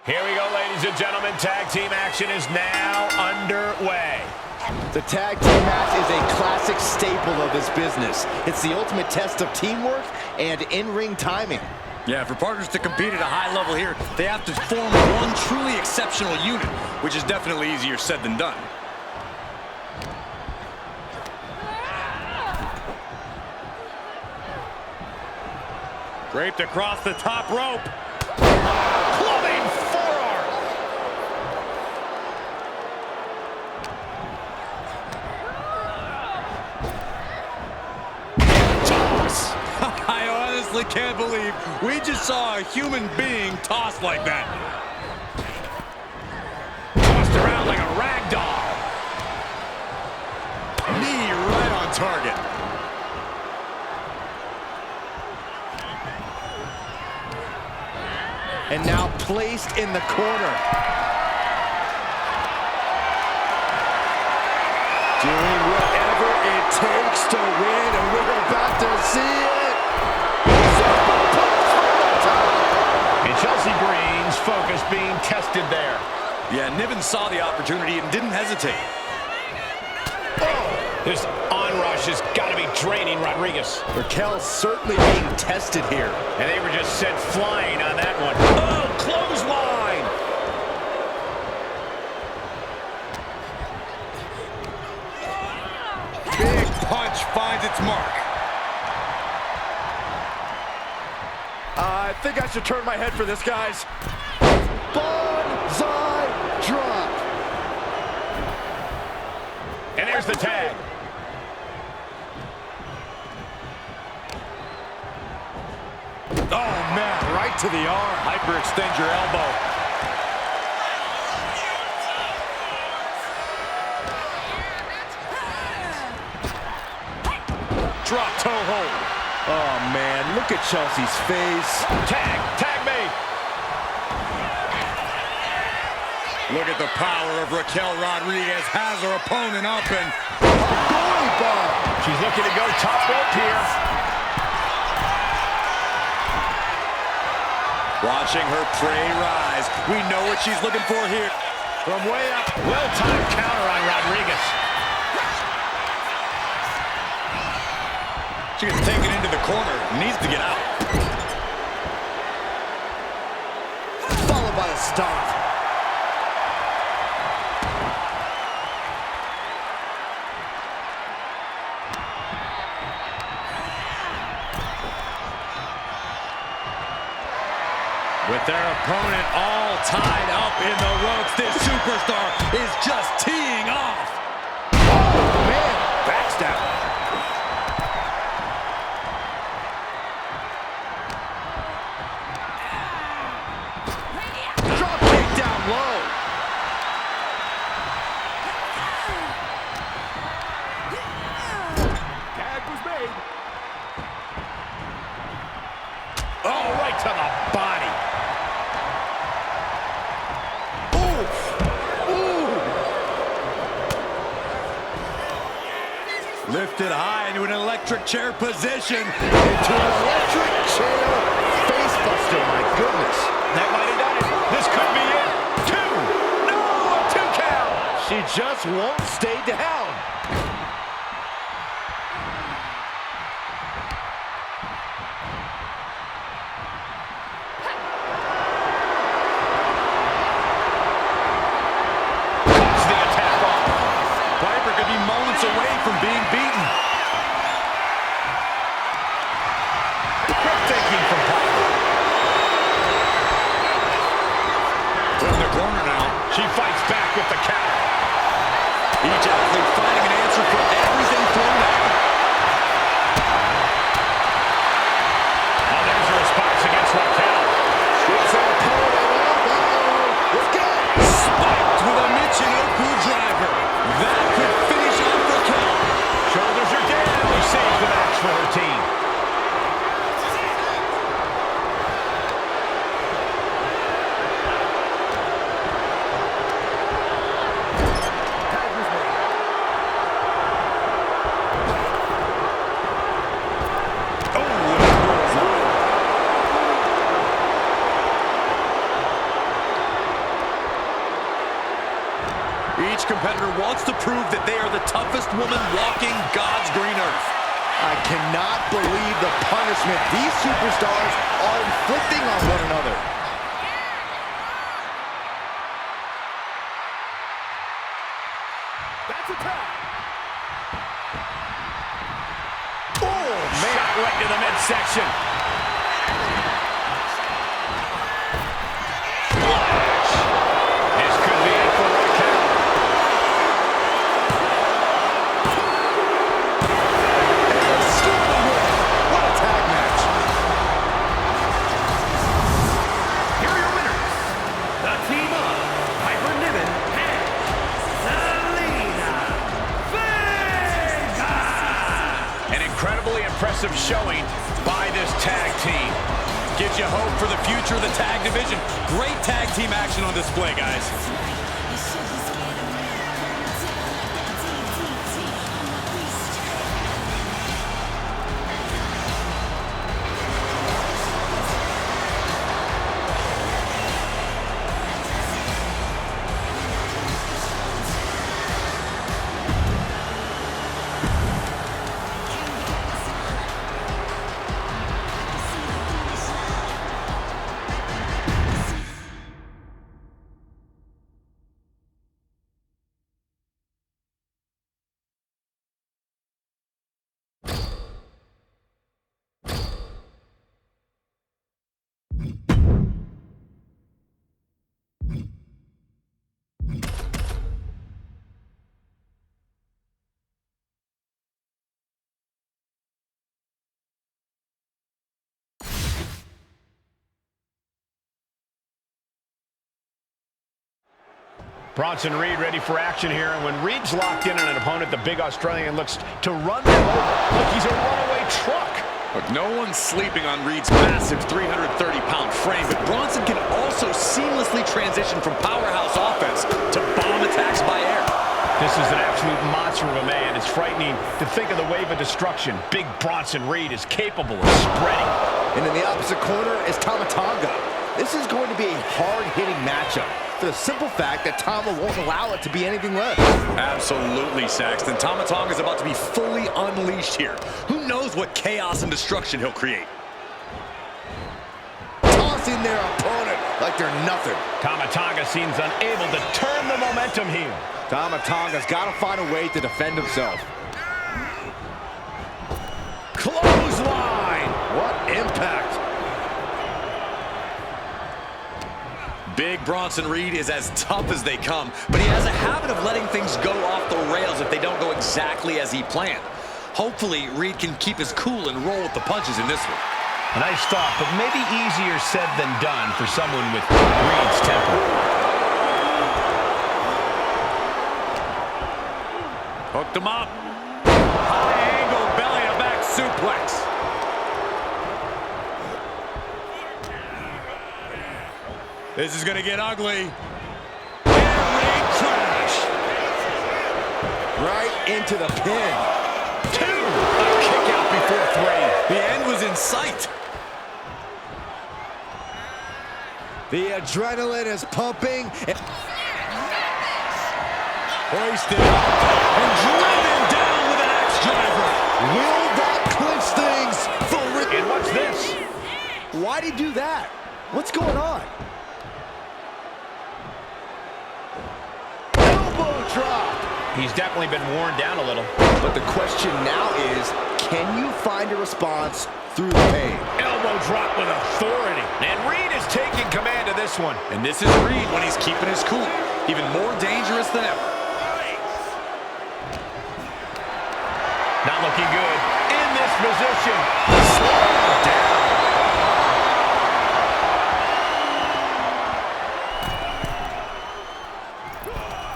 Here we go, ladies and gentlemen. Tag team action is now underway. The tag team match is a classic staple of this business. It's the ultimate test of teamwork and in-ring timing. Yeah, for partners to compete at a high level here, they have to form one truly exceptional unit, which is definitely easier said than done. Draped across the top rope. Clubbing forearm. Toss. I honestly can't believe we just saw a human being tossed like that. Tossed around like a rag doll. Knee right on target. And now placed in the corner. Doing whatever it takes to win, and we're about to see it. And Chelsea Green's focus being tested there. Yeah, Niven saw the opportunity and didn't hesitate. This onrush has got to be draining Rodriguez. Raquel's certainly being tested here. And they were just sent flying on that one. Oh, clothesline! Big punch finds its mark. I think I should turn my head for this, guys. Bonsai drop. And there's the tag. Oh, man, right to the arm. Hyperextend your elbow. Drop toe hold. Oh, man, look at Chelsea's face. Tag made. Look at the power of Raquel Rodriguez. Has her opponent up and... Goalie bomb. She's looking to go top rope here. Watching her prey rise. We know what she's looking for here. From way up. Well-timed counter on Rodriguez. She gets taken into the corner. Needs to get out. Followed by a stomp. With their opponent all tied up in the ropes, this superstar is just teeing off. Oh, man. Backstab. Drop kick down low. Tag was made. Oh, right to the body. Lifted high into an electric chair position. Into an electric chair facebuster, my goodness. That might have done it. This could be it. Two. No, a 2 count. She just won't stay down. Cuts the attack off. Piper could be moments away from being beaten. Breathtaking from Piper. In the corner now. She fights back with the counter. Each athlete finding an answer for everything thrown at them. Oh, there's a response against Raquel. It's our opponent. Let's go. Spiked with a Michinoku driver. That could finish off Raquel. Shoulders are down. He saves the match for her team. Each competitor wants to prove that they are the toughest woman walking God's green earth. I cannot believe the punishment these superstars are inflicting on one another. That's a tag. Oh, man. Shot right to the midsection. Flash. This could be it for Raquel. What a tag match. Here are your winners. The team of Piper Niven and Selena Vega. An incredibly impressive showing by this tag team. Gives you hope for the future of the tag division. Great tag team action on display, guys. Bronson Reed ready for action here, and when Reed's locked in on an opponent, the big Australian looks to run them over. Look, he's a runaway truck. Look, no one's sleeping on Reed's massive 330-pound frame, but Bronson can also seamlessly transition from powerhouse offense to bomb attacks by air. This is an absolute monster of a man. It's frightening to think of the wave of destruction Big Bronson Reed is capable of spreading. And in the opposite corner is Tamatanga. This is going to be a hard-hitting matchup for the simple fact that Tama won't allow it to be anything less. Absolutely, Saxton. Tamatong is about to be fully unleashed here. Who knows what chaos and destruction he'll create? Tossing their opponent like they're nothing. Tamatanga seems unable to turn the momentum here. Tamatonga's got to find a way to defend himself. Clothesline! What impact. Big Bronson Reed is as tough as they come, but he has a habit of letting things go off the rails if they don't go exactly as he planned. Hopefully, Reed can keep his cool and roll with the punches in this one. A nice thought, but maybe easier said than done for someone with Reed's temper. Hooked him up. High angle belly to back suplex. This is going to get ugly. And Reed crash. Right into the pin. 2. A kick out before 3. The end was in sight. The adrenaline is pumping. Hoisted and driven down with an axe driver. Will that clinch things for Reed? And what's this? Why'd he do that? What's going on? Elbow drop. He's definitely been worn down a little. But the question now is, can you find a response through the pain? Elbow drop with authority. And Reed is taking command of this one. And this is Reed when he's keeping his cool. Even more dangerous than ever. Not looking good. In this position. Slowed down.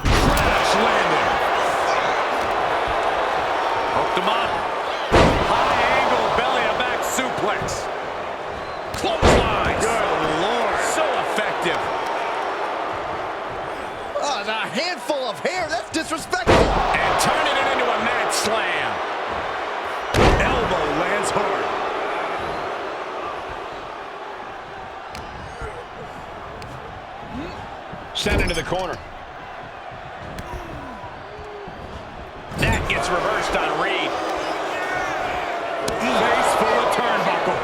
Crash landing. Hooked him up. High angle belly to back suplex. Clothesline. Good Lord. So effective. Oh, the handful of hair. That's disrespectful. And turning it into a mat slam. Elbow lands hard. Sent into the corner. gets reversed on Reed. Face full of turnbuckle.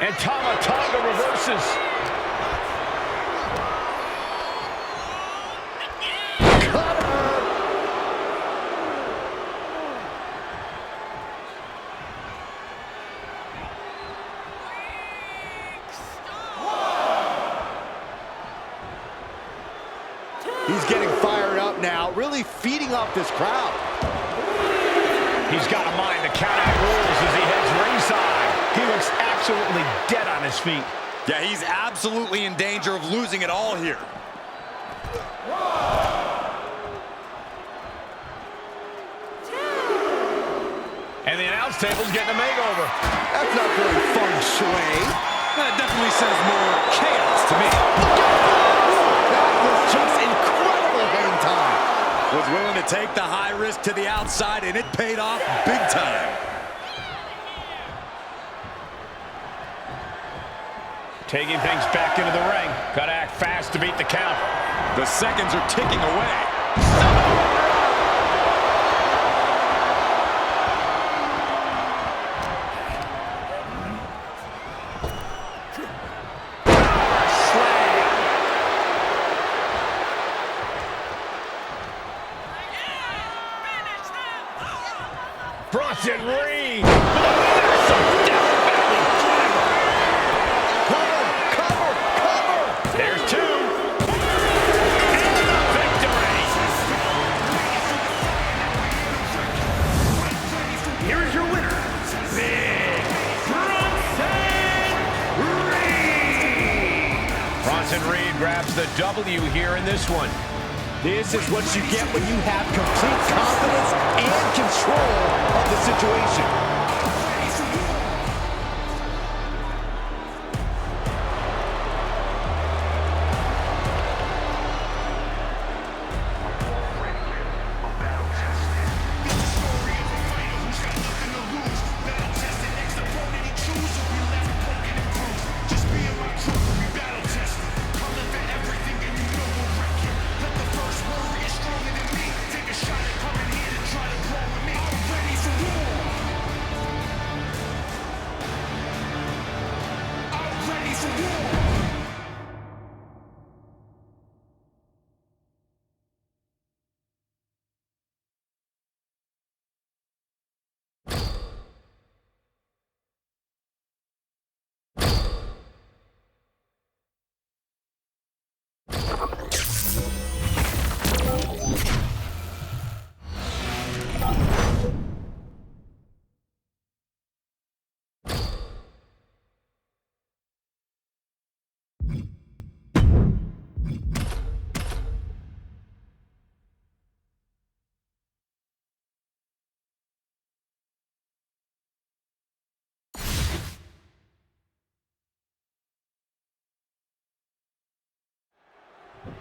And Tama Tonga reverses. He's getting fired up now, really feeding off this crowd. He's got a mind to count out rules as he heads ringside. He looks absolutely dead on his feet. Yeah, he's absolutely in danger of losing it all here. And the announce table's getting a makeover. That's not very feng shui. That definitely says more chaos to me. That was just incredible hang time. Was willing to take the high risk to the outside, and it paid off big time. Taking things back into the ring. Gotta act fast to beat the count. The seconds are ticking away. Bronson Reed. Cover. There's two. And the victory. Here is your winner, Big Bronson Reed. Bronson Reed grabs the W here in this one. This is what you get when you have complete confidence and control of the situation.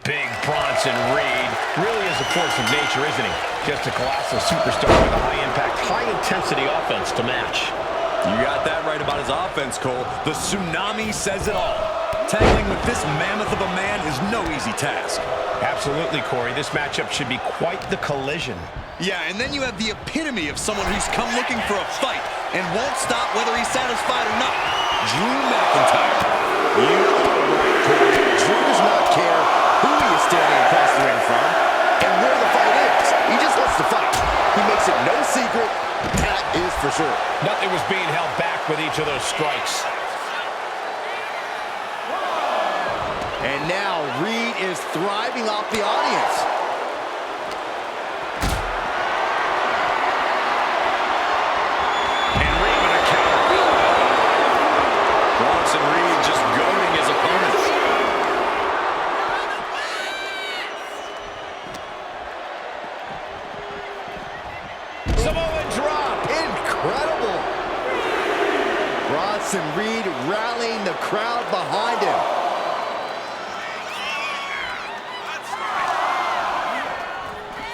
Big Bronson Reed really is a force of nature, isn't he? Just a colossal superstar with a high-impact, high-intensity offense to match. You got that right about his offense, Cole. The tsunami says it all. Tagging with this mammoth of a man is no easy task. Absolutely, Corey. This matchup should be quite the collision. Yeah, and then you have the epitome of someone who's come looking for a fight and won't stop whether he's satisfied or not. Drew McIntyre. You are right, Corey. Drew does not care who he is standing across the ring from and where the fight is. He just wants to fight. He makes it no secret. That is for sure. Nothing was being held back with each of those strikes. And now Reed is thriving off the audience. And Reed with a counter. Bronson Reed just goading his opponents. Samoan drop. Incredible. Bronson Reed rallying the crowd behind him.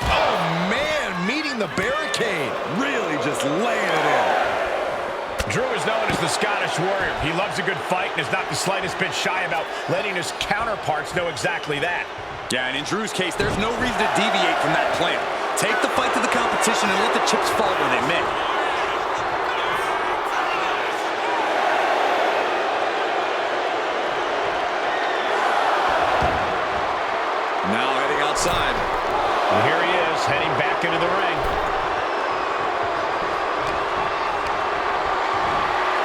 Oh, man, meeting the barricade. Really just laying it in. Drew is known as the Scottish Warrior. He loves a good fight and is not the slightest bit shy about letting his counterparts know exactly that. Yeah, and in Drew's case, there's no reason to deviate from that plan. Take the fight to the competition and let the chips fall where they may. Now heading outside. And here he is, heading back into the ring.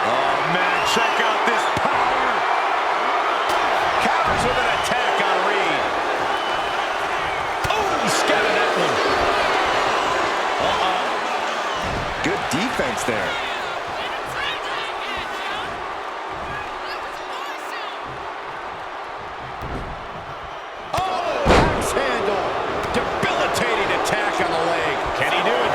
Oh, man, check out this power. Counters with an attack on Reed. Oh, he scattered that one. Good defense there. Oh, axe handle. Debilitating attack on the leg. Can he do it?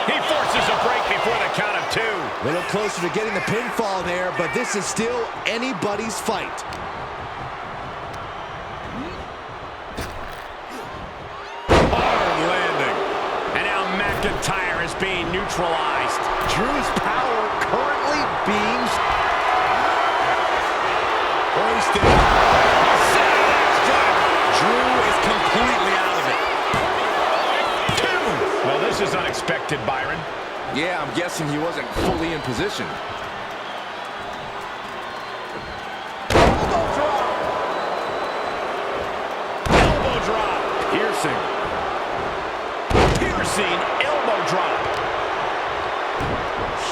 He forces a break before the count of 2. A little closer to getting the pinfall there, but this is still anybody's fight. Hard landing. And now McIntyre is being neutralized. Drew's power currently being hoisted. Drew is completely out of it. 2. Well, this is unexpected, Byron. Yeah, I'm guessing he wasn't fully in position. Elbow drop. Elbow drop. Piercing. Piercing elbow drop.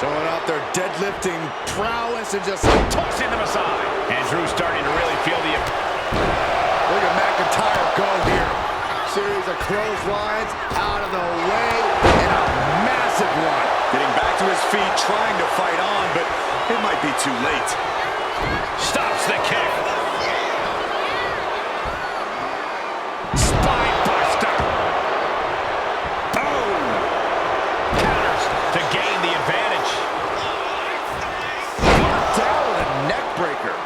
Showing off their deadlifting prowess and just Tossing them aside. And Drew's starting to really feel the... look at McIntyre go here. Series of clotheslines out of the way and a massive one. Getting back to his feet, trying to fight on, but it might be too late. Stops the kick. Spine buster. Boom. Counters to gain the advantage. Down with a neck breaker.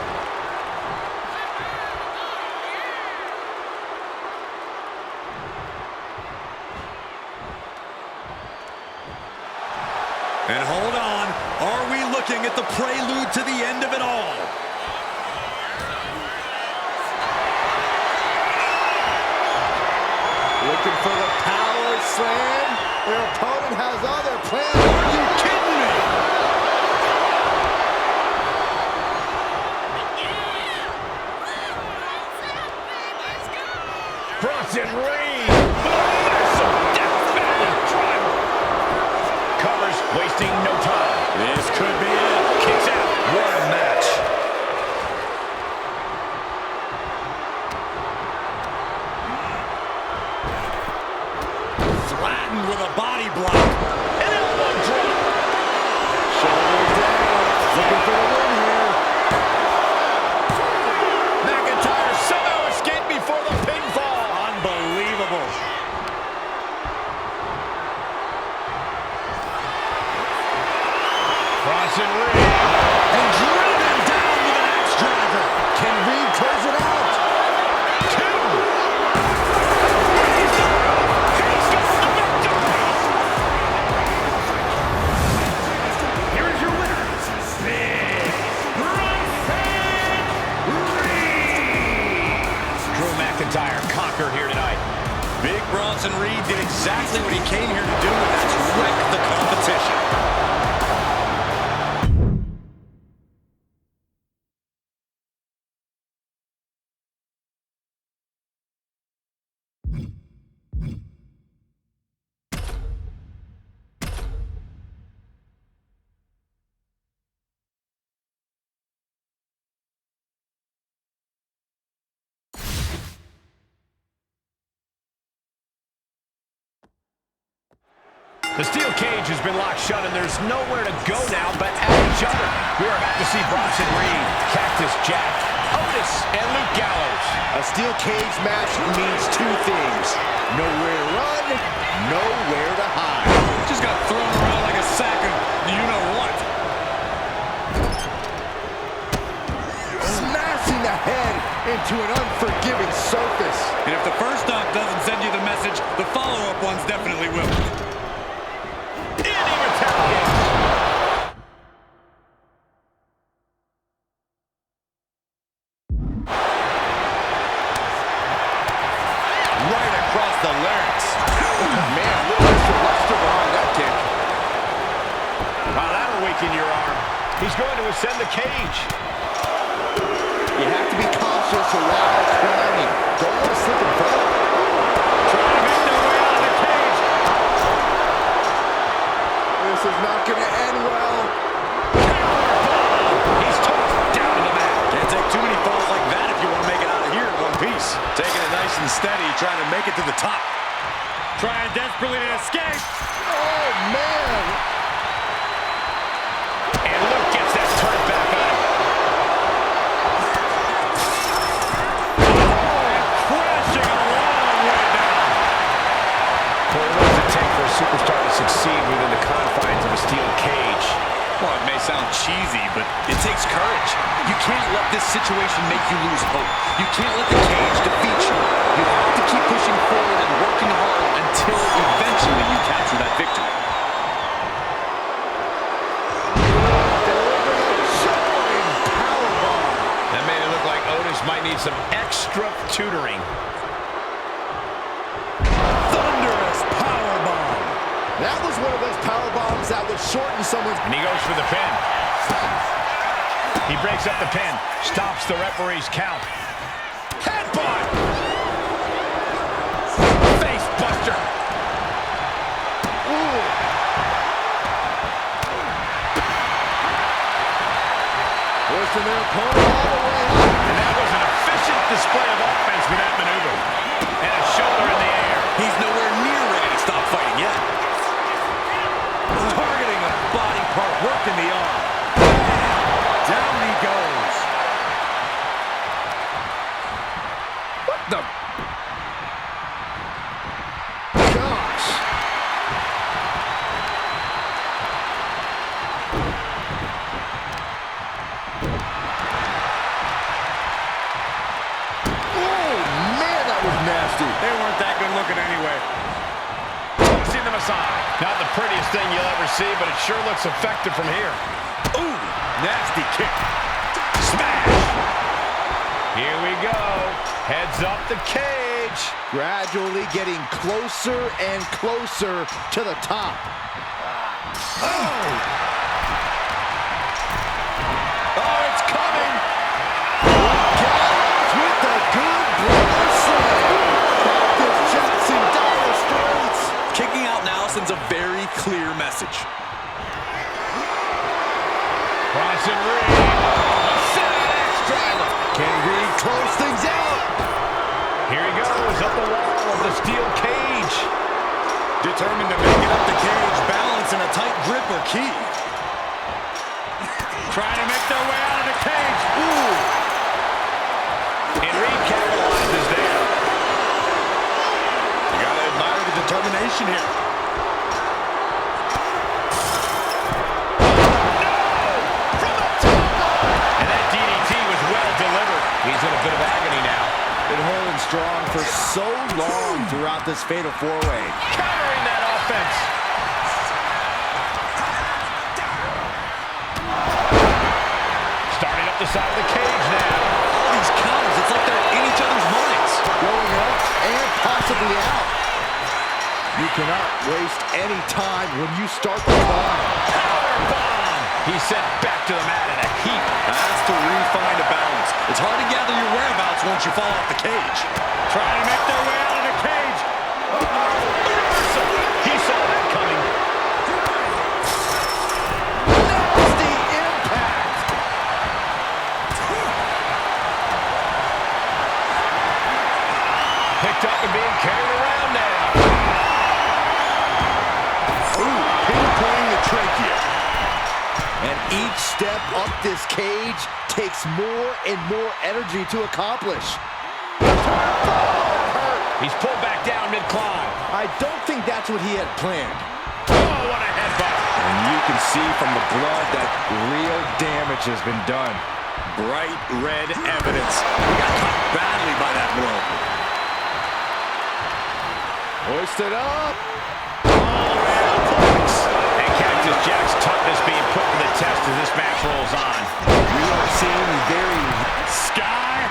And hold on, are we looking at the prelude to the end of it all? Looking for the power slam. Their opponent has all their plans. Are you kidding me? Bronson Reed. Massive death valley driver. Covers, wasting no time. This could be it. Kicks out. What a match. Flattened with a body block. An elbow drop. Shoulders down. Looking for the win here. McIntyre somehow escaped before the pinfall. Unbelievable. Bronson Reed. And driven down with an axe driver. Can Reed close it out? 2. He's got the victory. Here is your winner, Big Bronson Reed. Drew McIntyre conquered here tonight. Big Bronson Reed did exactly what he came here to do, and that's wreck the competition. The steel cage has been locked shut, and there's nowhere to go now but at each other. We are about to see Bronson Reed, Cactus Jack, Otis, and Luke Gallows. A steel cage match means 2 things. Nowhere to run, nowhere to hide. Just got thrown around like a sack of you-know-what. Smashing the head into an unforgiving surface. And if the first stop doesn't send you the message, the follow-up ones definitely will. In going to ascend the cage. You have to be cautious while climbing. Don't want to slip and fall. Trying to make their way out of the cage. This is not going to end well. He's tossed down to the mat. Can't take too many falls like that if you want to make it out of here in one piece. Taking it nice and steady, trying to make it to the top. Trying desperately to escape. Oh, man. And Luke gets that turret back on him. Crashing a long way down. Corey, what does it take for a superstar to succeed within the confines of a steel cage? Well, it may sound cheesy, but it takes courage. You can't let this situation make you lose hope. You can't let the cage defeat you. You have to keep pushing forward and working hard until eventually you capture that victory. That made it look like Otis might need some extra tutoring. Thunderous powerbomb. That was one of those power bombs that would shorten someone's... And he goes for the pin. He breaks up the pin. Stops the referee's count. Headbutt! Face buster. Ooh. Pushing their opponent all the way up. And that was an efficient display of offense with that maneuver. And a shoulder in the air. He's nowhere near ready to stop fighting yet. Targeting a body part, working the arm. Down he goes. What the... Gosh. Oh, man, that was nasty. They weren't that good looking anyway. Tossing them aside. Not the prettiest thing you'll ever see, but it sure looks effective from here. Ooh, nasty kick. Smash! Here we go. Heads up the cage. Gradually getting closer and closer to the top. Oh, it's coming. Guys with the good brother slam. Cactus Jackson dire straits. Kicking out now sends a very clear message. Bronson Reed. A side axe driver. Can Reed close things out? Here he goes up the wall of the steel cage. Determined to make it up the cage, balance and a tight grip are key. Trying to make their way out of the cage. Ooh. And Reed capitalizes there. You gotta admire the determination here. And that DDT was well delivered. He's in a bit of agony now. Been holding strong for so long throughout this fatal four-way. Countering that offense. Starting up the side of the cage now. All these counters, it's like they're in each other's minds. Going up and possibly out. You cannot waste any time when you start the climb. Powerbomb. He's sent back to the mat in a heap. That's to refine a balance. It's hard to gather your whereabouts once you fall off the cage. Trying to make their way out of the cage. Reversal. He saw that coming. Nasty impact. Picked up and being carried around now. Ooh, pinpointing the trachea. And each step up this cage takes more and more energy to accomplish. He's pulled back down mid-climb. I don't think that's what he had planned. Oh, what a headbutt. And you can see from the blood that real damage has been done. Bright red evidence. He got caught badly by that blow. Hoisted up. And Cactus Jack's toughness being put to the test as this match rolls on. We are seeing very Sky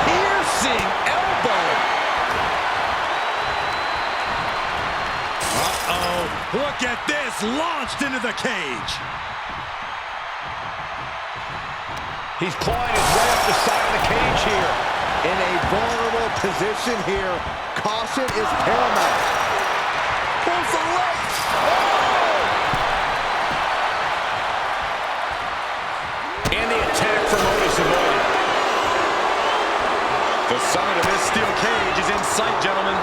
piercing elbow. Uh-oh. Look at this. Launched into the cage. He's clawing his way up the side of the cage here. In a vulnerable position here. Caution is paramount. Pulls the legs. And the attack from Otis avoided. The summit of this steel cage is in sight, gentlemen.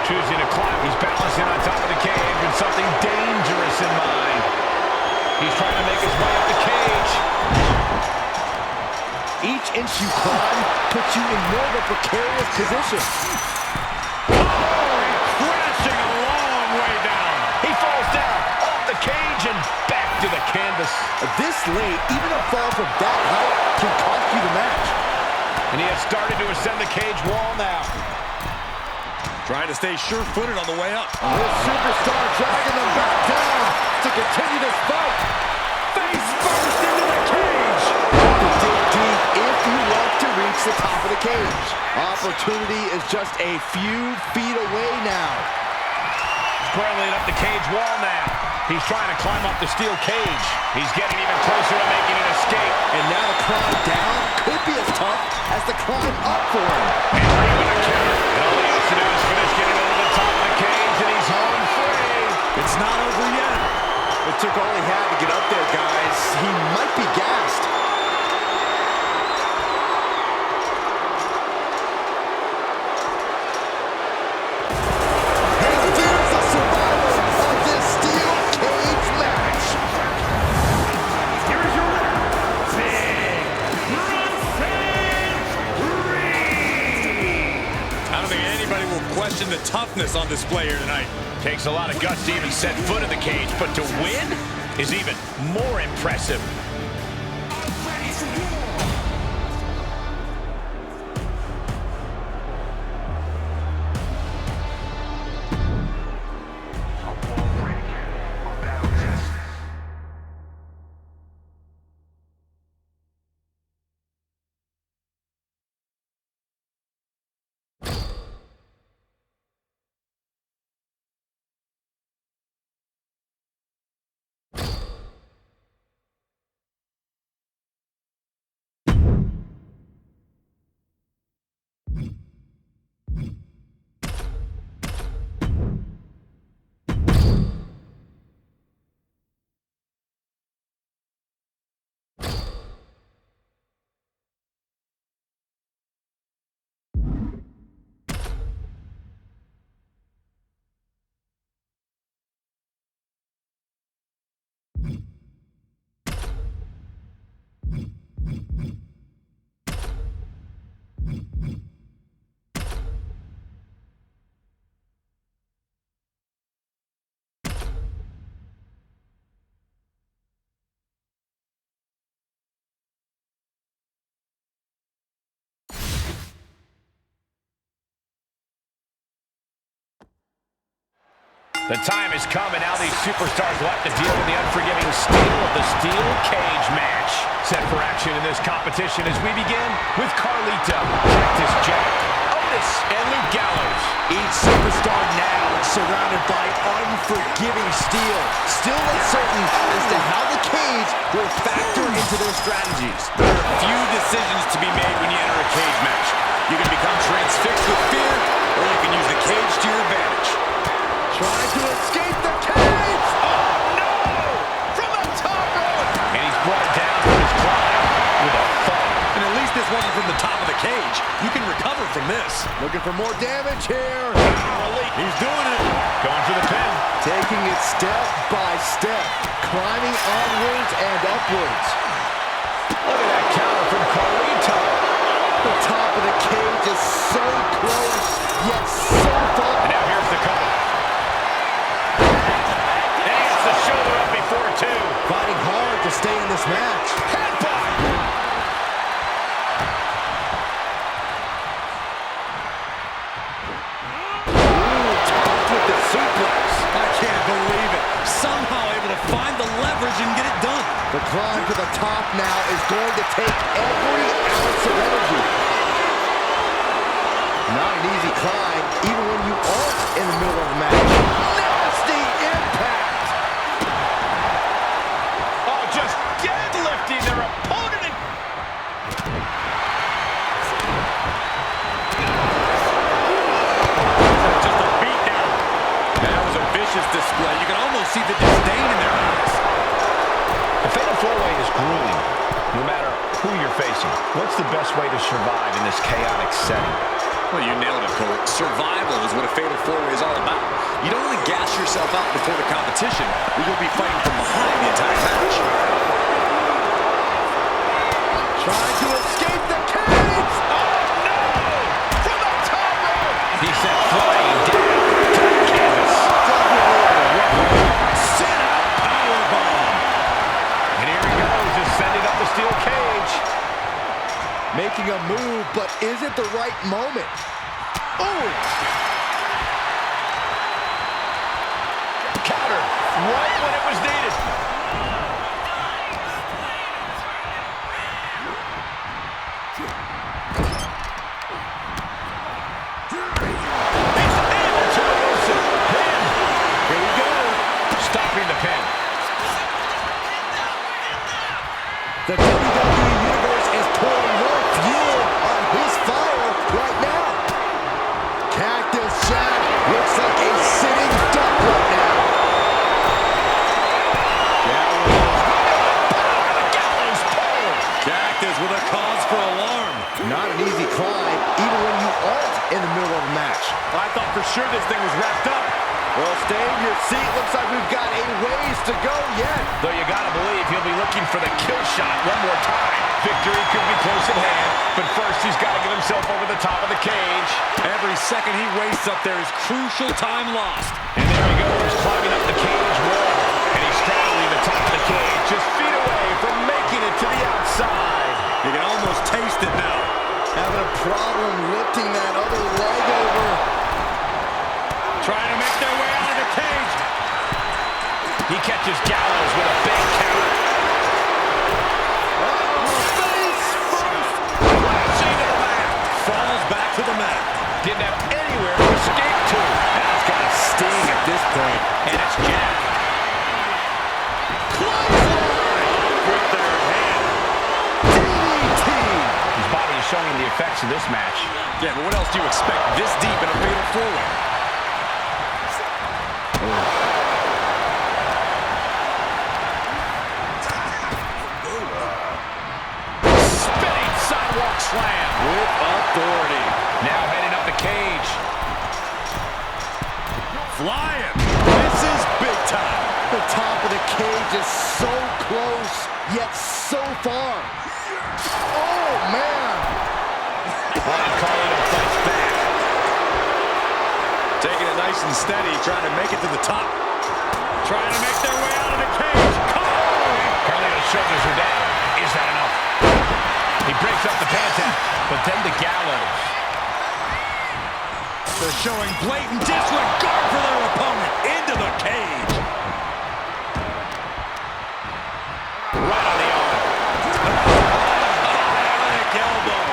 Choosing to climb. He's balancing on top of the cage with something dangerous in mind. He's trying to make his way up the cage. Each inch you climb puts you in more of a precarious position. Crashing a long way down. He falls down, off the cage, and back to the canvas. This late, even a fall from that height can cost you the match. And he has started to ascend the cage wall now. Trying to stay sure-footed on the way up. This superstar dragging them back down to continue this fight. Face first into the cage. Dig deep if you want to reach the top of the cage. Opportunity is just a few feet away now. Scrambling up the cage wall now. He's trying to climb up the steel cage. He's getting even closer to making an escape. And now the climb down could be as tough as the climb up for him. Henry with a counter. And all he has to do is finish getting over the top of the cage, and he's home free. It's not over yet. It took all he had to get up there, guys. He might be gassed. And there's the survivor of this steel cage match. Here is your winner, Big Bronson Reed. I don't think anybody will question the toughness on display here tonight. Takes a lot of guts to even set foot in the cage, but to win is even more impressive. The time has come, and now these superstars will have to deal with the unforgiving steel of the steel cage match. Set for action in this competition as we begin with Carlito, Cactus Jack, Otis, and Luke Gallows. Each superstar now surrounded by unforgiving steel. Still uncertain as to how the cage will factor into their strategies. There are few decisions to be made when you enter a cage match. You can become transfixed with fear, or you can use the cage to your advantage. Trying to escape the cage! Oh, no! From the top rope! And he's brought down from his climb with a thud. And at least this wasn't from the top of the cage. You can recover from this. Looking for more damage here. He's doing it. Going for the pin. Taking it step by step. Climbing onwards and upwards. Look at that counter from Carlito. The top of the cage is so close, yet so far. And now here's the cover. And he gets the shoulder up before two. Fighting hard to stay in this match. Headbutt. Ooh, topped with the suplex. I can't believe it. Somehow able to find the leverage and get it done. The climb to the top now is going to take every ounce of energy. Not an easy climb, even when you aren't in the middle of a match. ferocious display. You can almost see the disdain in their eyes. The fatal four-way is grueling, no matter who you're facing. What's the best way to survive in this chaotic setting? Well, you nailed it, Cole. Survival is what a fatal four-way is all about. You don't want to gas yourself out before the competition, or you'll be fighting from behind the entire match. Trying to escape the cage! Oh, no! From the top rope! He sent flying down to the canvas. Sit out powerbomb. And here he goes, ascending up the steel cage. Making a move, but is it the right moment? Oh! Counter right when it was needed. He's able to elude pin. Here we go. Stopping the pin. The WWE Universe is pouring more fuel on his fire right now. Cactus Jack looks like a sitting duck right now. Cactus with a cause for alarm. Not an easy climb, even when you aren't in the middle of a match. I thought for sure this thing was wrapped up. Well, stay in your seat. Looks like we've got a ways to go yet. Though you gotta believe he'll be looking for the kill shot one more time. Victory could be close at hand, but first he's got to get himself over the top of the cage. Every second he wastes up there is crucial time lost. And there he goes, climbing up the cage wall. And he's straddling the top of the cage, just feet away from making it to the outside. You can almost taste it now. Having a problem lifting that other leg over. Trying to make their way out of the cage. He catches Gallows with a big counter. Face first. Crashing to the mat. Falls back to the mat. Didn't have anywhere to escape to. Now it's got a sting at this point. And it's Jack. With their hand. DDT. His body is showing the effects of this match. Yeah, but what else do you expect this deep in a fatal four-way? Spinning sidewalk slam. With authority. Now heading up the cage. Flying. This is big time. The top of the cage is so close, yet so far. Oh, man. Carlito fights back. Taking it nice and steady, trying to make it to the top. Trying to make their way out of the cage. Come on! Carlito's shoulders are down. Is that enough? He breaks up the pant tap, but then the Gallows. They're showing blatant disregard for their opponent. Into the cage. Right on the arm. Bionic elbow.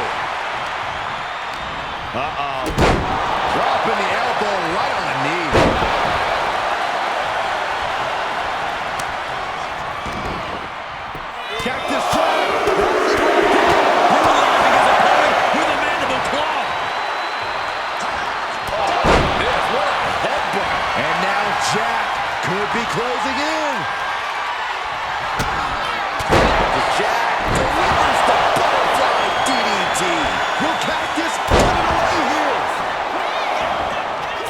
Uh-oh. Dropping the elbow right on the knee. Cactus Jack. Brutalizing his opponent with a mandible claw. What a headbutt. And now Jack could be closing in. Jack delivers the butterfly DDT. Will Cactus put it away here?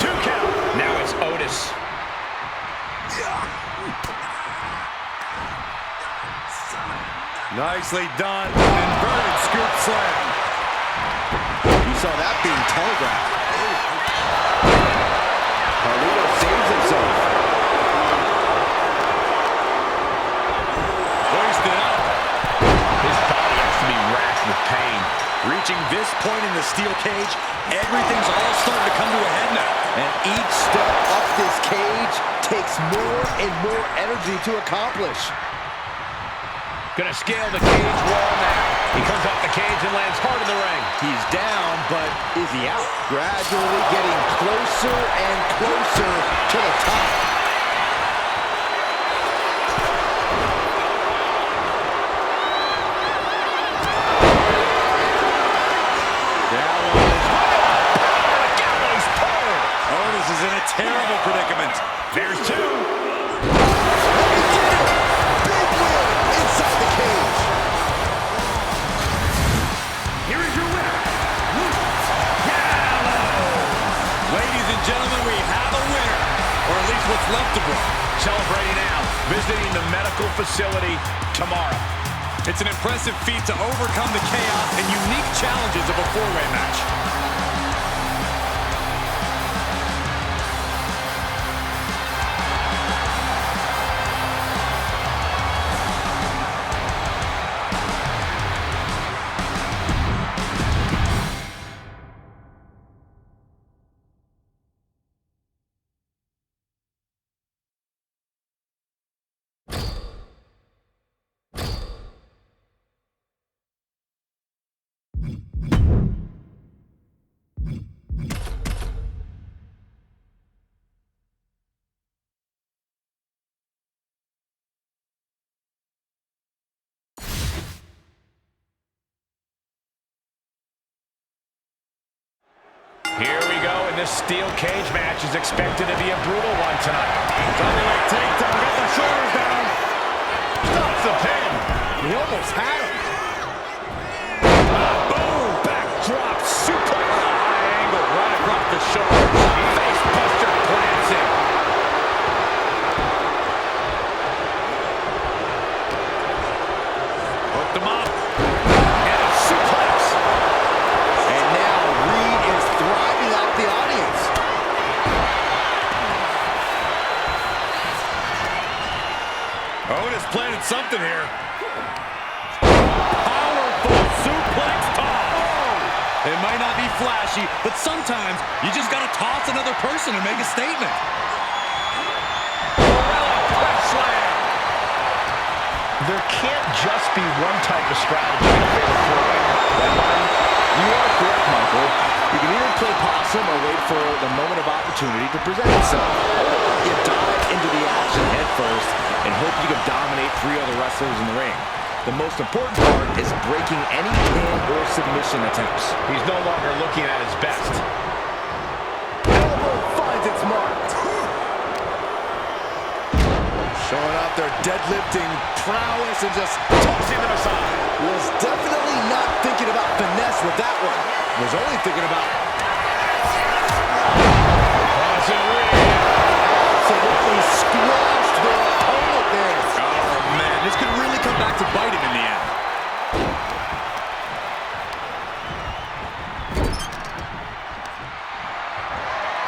2 count. Now it's Otis. Nicely done. Inverted scoop slam. You saw that being telegraphed. Carlito saves himself. Hoisted up. His body has to be racked with pain. Reaching this point in the steel cage, everything's all starting to come to a head now. And each step up this cage takes more and more energy to accomplish. Gonna scale the cage wall now. He comes off the cage and lands hard in the ring. He's down, but is he out? Gradually getting closer and closer to the top. Otis is in a terrible predicament. There's two. He did it! Big win inside the cage. Here is your winner, Gallows. Ladies and gentlemen, we have a winner, or at least what's left of one. Celebrating now, visiting the medical facility tomorrow. It's an impressive feat to overcome the chaos and unique challenges of a four-way match. Here we go, and this steel cage match is expected to be a brutal one tonight. Dynamite takedown, got the shoulders down. Stops the pin. He almost had him. Boom! Backdrop suplex. High angle right across the shoulder. Face buster plants it. Hooked him up. And a suplex. And now Reed is thriving off the audience. Otis planted something here. Powerful suplex toss. It might not be flashy, but sometimes you just got to toss another person and make a statement. Press slam. There can't just be one type of strategy to fatal four-way. You are correct, Michael. You can either play possum or wait for the moment of opportunity to present itself. You dive into the action head first and hope you can dominate three other wrestlers in the ring. The most important part is breaking any pin or submission attempts. He's no longer looking at his best. Elbow finds its mark. Showing off their deadlifting prowess and just Tossing them aside. was definitely not thinking about finesse with that one. Was only thinking about absolutely squashed their opponent there. Oh, man, this could really come back to bite him in the end.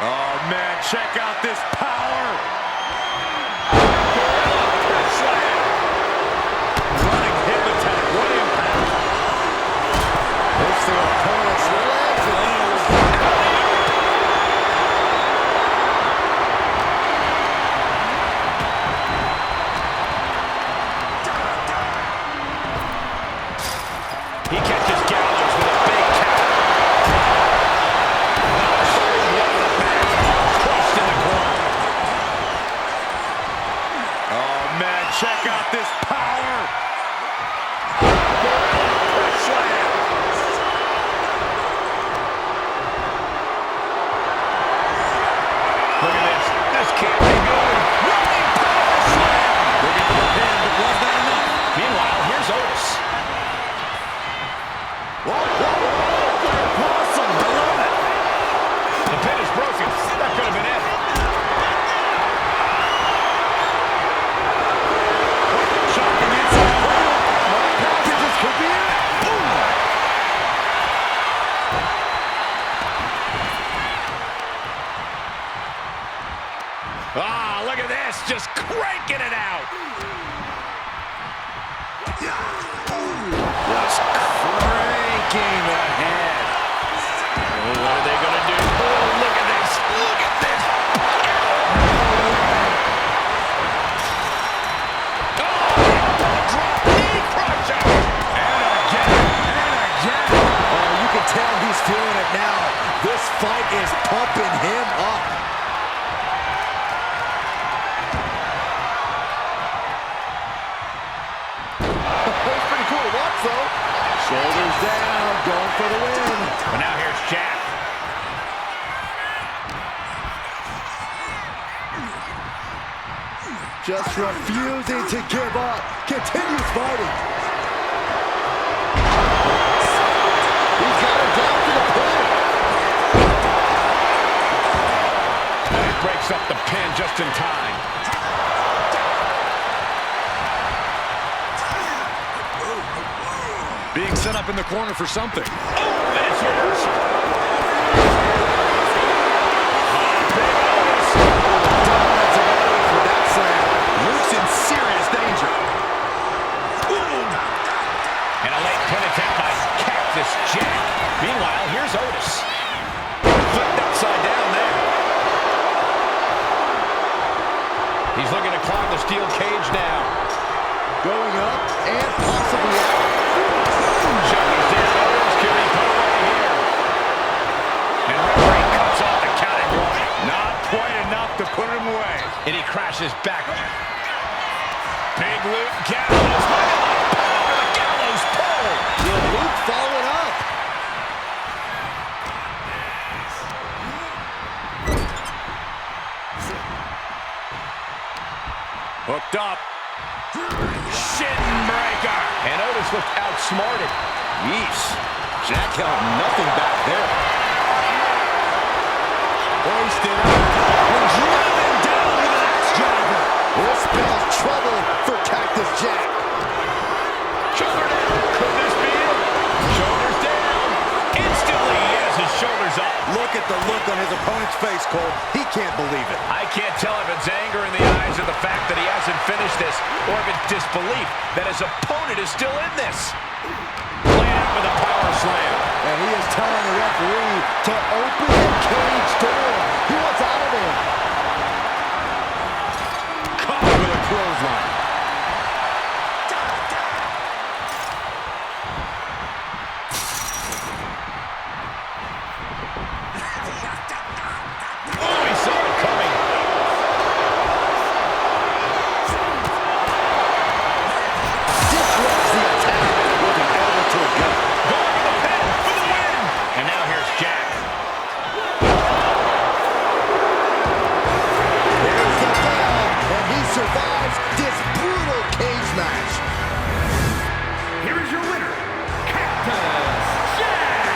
Oh, man, check out this power. Running hip attack, what impact. Hits their opponent's legs. He catches Gallows with a big counter. Crushed in the corner. Oh, man, check out this power. Slam. Look at this. This can't be good. Running power slam. Looking for the pin, but was that enough? Meanwhile, here's Otis. Awesome. I love it. The pin is broken. That could have been it. Shocking inside. More packages could be it. Boom. Ah, look at this. Just cranking it out. Just cranking ahead. What are they going to do? Oh, look at this. Look at this. Drop knee crusher. And again. Oh, you can tell he's feeling it now. This fight is pumping him up. That's pretty cool to watch, though. Shoulders down, going for the win. But now here's Jack. Just refusing to give up. Continues fighting. He's got him down to the pin. He breaks up the pin just in time. Being set up in the corner for something. Oh, that's reversal. Luke's in serious danger. And a late pin attempt by Cactus Jack. Meanwhile, here's Otis. Flipped upside down there. He's looking to climb the steel cage now. Going up and possibly out. Shoulders down. Otis can be put away here. And referee cuts off the counting one. Not quite enough to put him away. And he crashes back. Big Luke Gallows. Power the Gallows pole. Will Luke follow it up? Hooked up. Shin breaker. And Otis looked outsmarted. Yeesh. Jack held nothing back there. Hoisted up and driven down with an axe driver. This spells trouble for Cactus Jack. Shoulder down. Could this be it? Shoulders down. Instantly, he has his shoulders up. Look at the look on his opponent's face, Cole. He can't believe it. I can't tell if it's anger in the eyes or the fact that he hasn't finished this, or if it's disbelief that his opponent is still in this. Laid out with a power slam. And he is telling the referee to open the cage door. He wants out of there. Caught with a clothesline. Oh, he saw it coming. Disrupts the attack with an elbow to the gut. Going to the pin for the win. And now here's Jack. There's the bell, and he survives this brutal cage match. Here is your winner, Cactus Jack!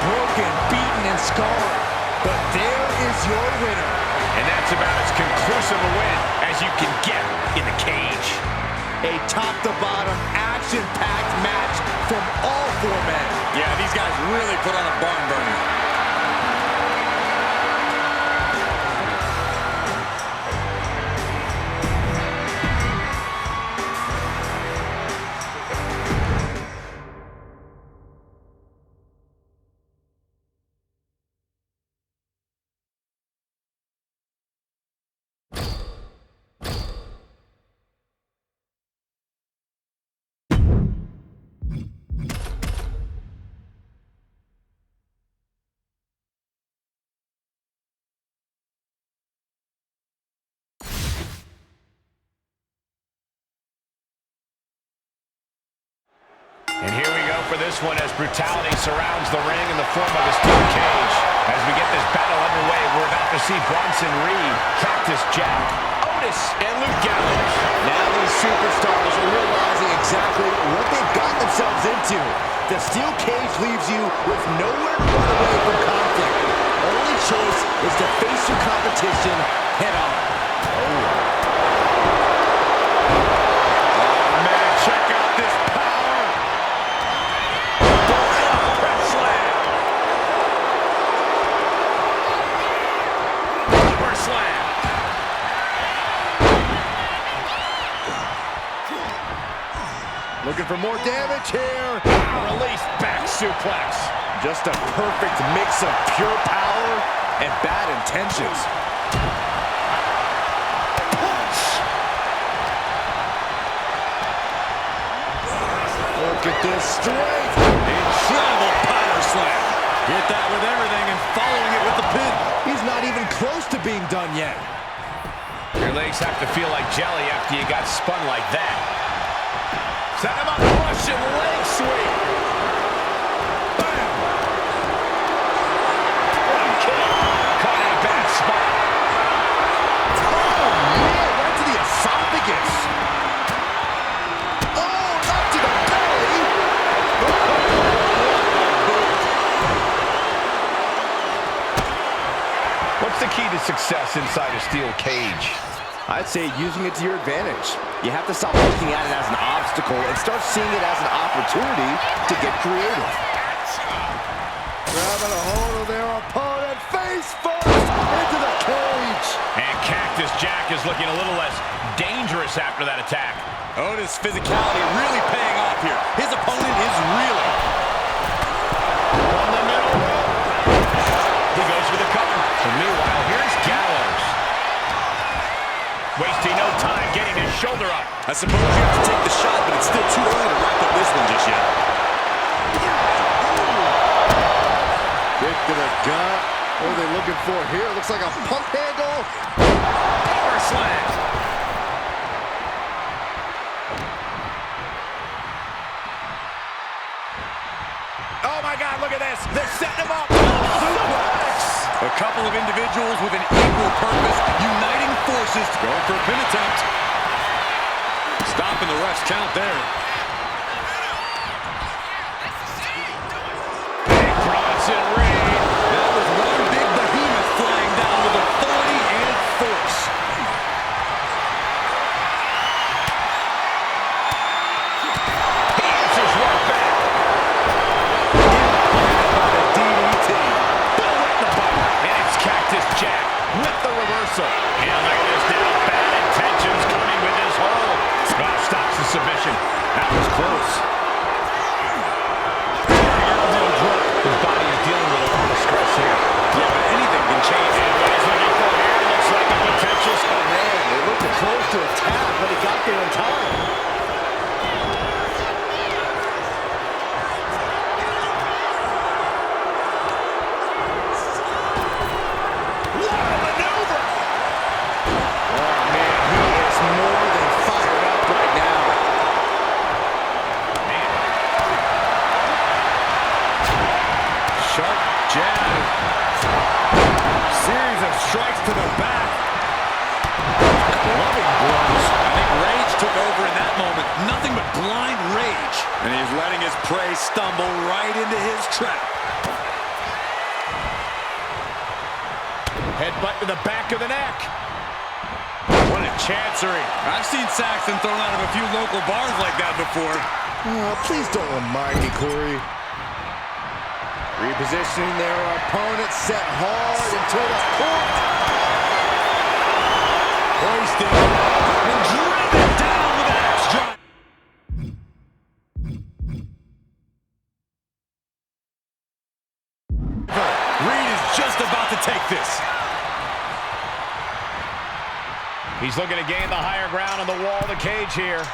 Broken, beaten, and scarred. But there is your winner. And that's about as conclusive a win as you can get in the cage. A top-to-bottom, action-packed match from all four men. Yeah, these guys really put on a barn burner. And here we go for this one as brutality surrounds the ring in the form of a steel cage. As we get this battle underway, we're about to see Bronson Reed, Cactus Jack, Otis, and Luke Gallows. Now these superstars are realizing exactly what they've gotten themselves into. The steel cage leaves you with nowhere to run away from conflict. Only choice is to face your competition head on. Man, check out this power. Press slam. Power slam. Looking for more damage here. Release back suplex. Just a perfect mix of pure power and bad intentions. Look at this strength. Incredible power slam. Hit that with everything and following it with the pin. He's not even close to being done yet. Your legs have to feel like jelly after you got spun like that. Set him up, Russian leg sweep. Bam! One kick. Caught in a bad spot. Oh, man, right to the success inside a steel cage? I'd say using it to your advantage. You have to stop looking at it as an obstacle and start seeing it as an opportunity to get creative. Grabbing a hold of their opponent, face first into the cage. And Cactus Jack is looking a little less dangerous after that attack. Otis' physicality really paying off here. His opponent is reeling. On the middle rope. He goes for the cover. And meanwhile, here's Gallows. Wasting no time getting his shoulder up. I suppose you have to take the shot, but it's still too early to wrap up this one just yet. Kick to the gut. What are they looking for here? Looks like a pump handle. Power slam. Oh my God, look at this. They're setting him up. Suplex. A couple of individuals with an equal purpose, uniting forces, going for a pin attempt. Stopping the ref's count there. Big Bronson Reed. That was one big behemoth flying down with authority and force. He answers right back. By the DDT. Bullet in the button. And it's Cactus Jack with the reversal. And look at this now. Bad intentions coming with his hold. Stops the submission. That was close. Elbow drop. His body is dealing with a lot of stress here. Yeah, but anything can change. And what he's looking for here looks like a potential Oh man, they looked close to a tap, but he got there in time. What a maneuver! Oh man, he is more than fired up right now. Sharp jab. Series of strikes to the back. Clubbing blows. I think rage took over in that moment. Nothing but blind rage. And he's letting his prey stumble right into his trap. Headbutt to the back of the neck. What a chancery. I've seen Saxton thrown out of a few local bars like that before. Oh, please don't remind me, Corey. Repositioning their opponent, set hard until the point. Hoisting and driven down with an axe drop. Reed is just about to take this. He's looking to gain the higher ground on the wall of the cage here.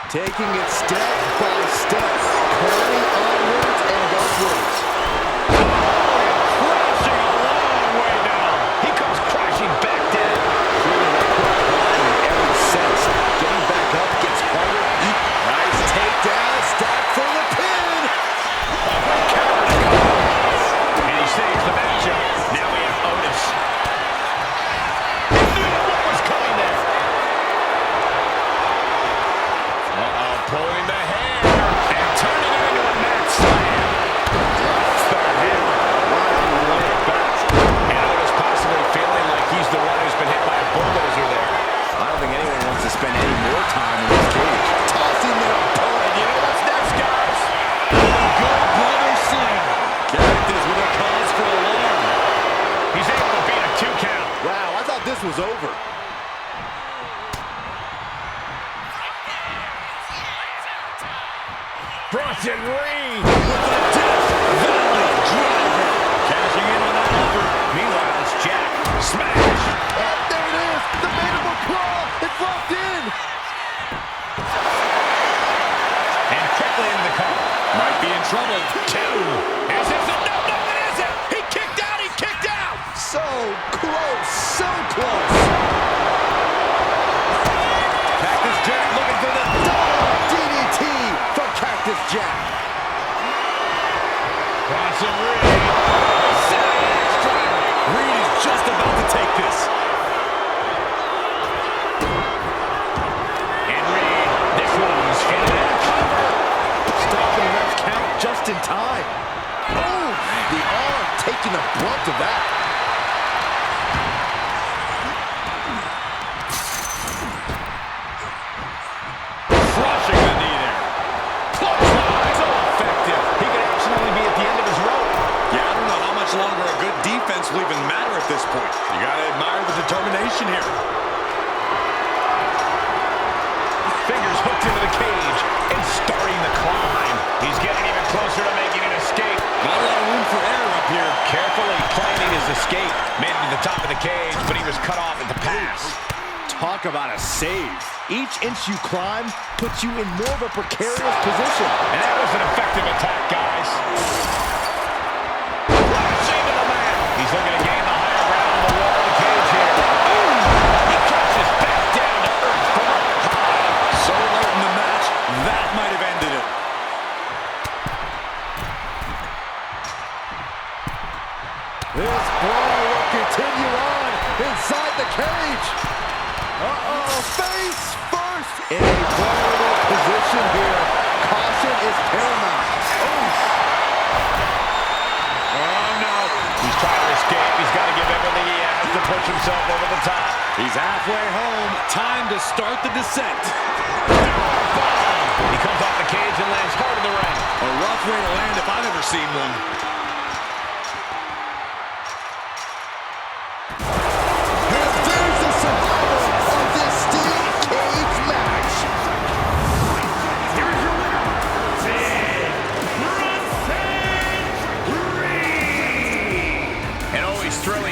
Taking it step by step, curling onwards and upwards. Crashing a long way down. He comes crashing back down. Feeling that quick climb in every sense. Getting back up gets harder. Nice takedown, stack for the pin. Counter to cover. And he saves the matchup. Now we have Otis. He knew what was coming there. Pulling the hair and turning it into a mat slam. Drops the hammer. Right back. And Otis possibly feeling like he's the one who's been hit by a bulldozer there. I don't think anyone wants to spend any more time in this cage. Tossing their opponent. You know what's next, guys? Good brother slam. Cactus with a cause for alarm. He's able to beat a 2 count. Wow, I thought this was over. Bronson Reed With a Death Valley driver. cashing in on that offer. Meanwhile, it's Jack. Smash! Oh, there it is. The mandible claw. It's locked in. And quickly into the cover. Might be in trouble. 2. Is this it? No, it isn't! He kicked out! He kicked out! So close, so close. Cactus Jack looking for the DDT from Cactus Jack. Bronson Reed. Reed is just about to take this. And Reed, this one's in. Stopping the ref's count just in time. Oh, the arm taking the brunt of that. point. You gotta admire the determination here. Fingers hooked into the cage and starting the climb. He's getting even closer to making an escape. Not a lot of room for error up here. Carefully planning his escape. Made it to the top of the cage, but he was cut off at the pass. Talk about a save. Each inch you climb puts you in more of a precarious position. And that was an effective attack, guys. Rushing to the mat. He's looking to gain the higher ground on the wall of the cage here. He crashes back down to earth from up high. So late in the match, that might have ended it. This brawl will continue on inside the cage. Face first. In a vulnerable position here. Caution is paramount. Oh, no. He's trying to escape. He's got to give everything he has to push himself over the top. He's halfway home. Time to start the descent. He comes off the cage and lands hard in the ring. A rough way to land if I've ever seen one.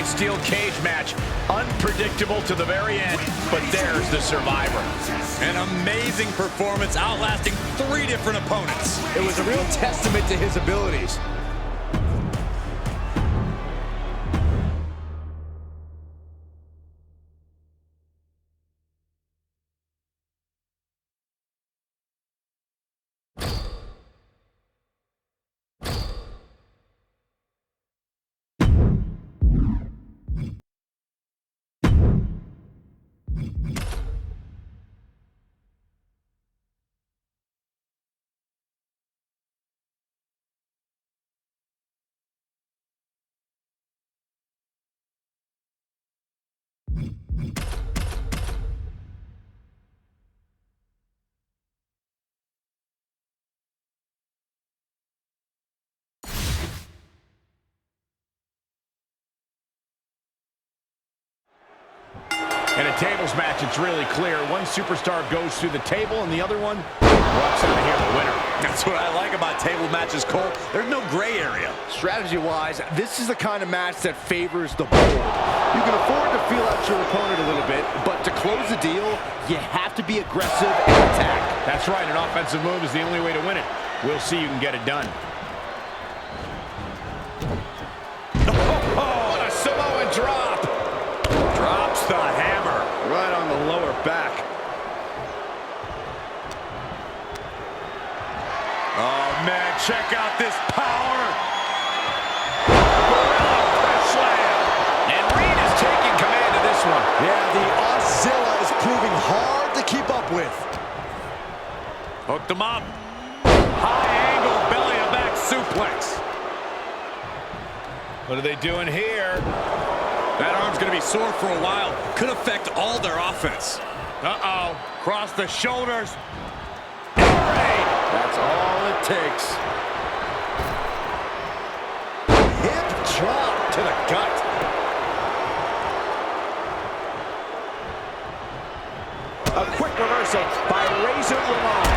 Steel cage match, unpredictable to the very end, but there's the survivor. An amazing performance, outlasting 3 different opponents. It was a real testament to his abilities. In a tables match, it's really clear. One superstar goes through the table, and the other one walks out of here the winner. That's what I like about table matches, Cole. There's no gray area. Strategy-wise, this is the kind of match that favors the bold. You can afford to feel out your opponent a little bit, but to close the deal, you have to be aggressive and attack. That's right. An offensive move is the only way to win it. We'll see you can get it done. Oh, what a Samoan drop. Drops the hammer. Right on the lower back. Oh, man, check out this power. And Reed is taking command of this one. Yeah, the Auszilla is proving hard to keep up with. Hooked him up. High angle belly-to-back suplex. What are they doing here? That arm's going to be sore for a while. Could affect all their offense. Uh-oh. Cross the shoulders. That's all it takes. Hip drop to the gut. A quick reversal by Razor Ramon.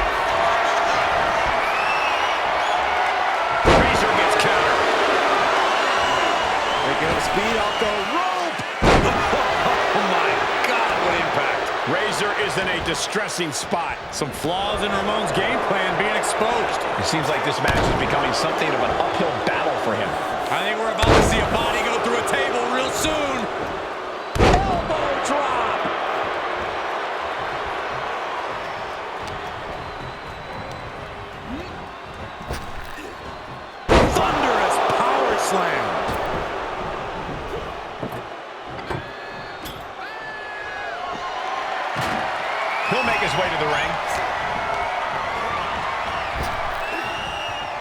Razor gets countered. They're going to speed off the rope. Oh, my God, what impact. Razor is in a distressing spot. Some flaws in Ramon's game plan being exposed. It seems like this match is becoming something of an uphill battle for him. I think we're about to see a body go through a table real soon. Elbow drop. Thunderous power slam. He'll make his way to the ring.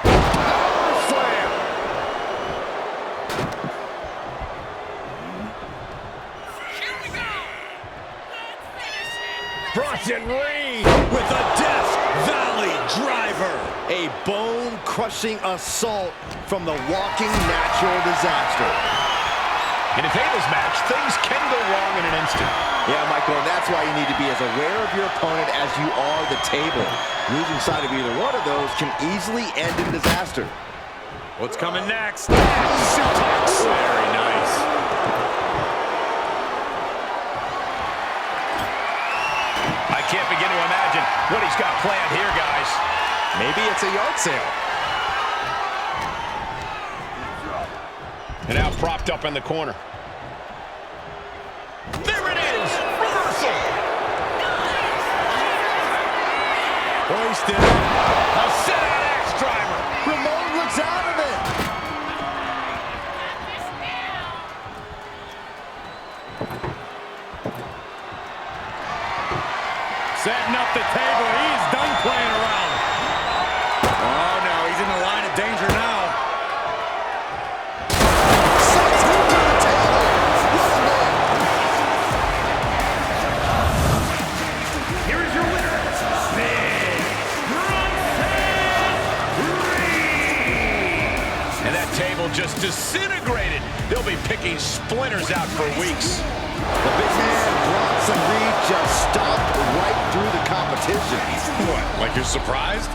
Power slam. Here we go. Bronson Reed With a Death Valley driver. A bone-crushing assault from the walking natural disaster. In a tables match, things can go wrong in an instant. Yeah, Michael, and that's why you need to be as aware of your opponent as you are the table. Losing sight of either one of those can easily end in disaster. What's coming next? Suplex. Very nice. I can't begin to imagine what he's got planned here, guys. Maybe it's a yard sale. And now propped up in the corner. There it is! Reversal! Hoisted. A set-out axe driver! Ramon looks out of it. Setting up the table. He's done playing around. Oh, no. He's in the line of danger now. Sets him to the table. What a win. Here is your winner, Big Bronson Reed. And that table just disintegrated. They'll be picking splinters out for weeks. The big man, Bronson Reed, just stomped right through the competition. What, like you're surprised?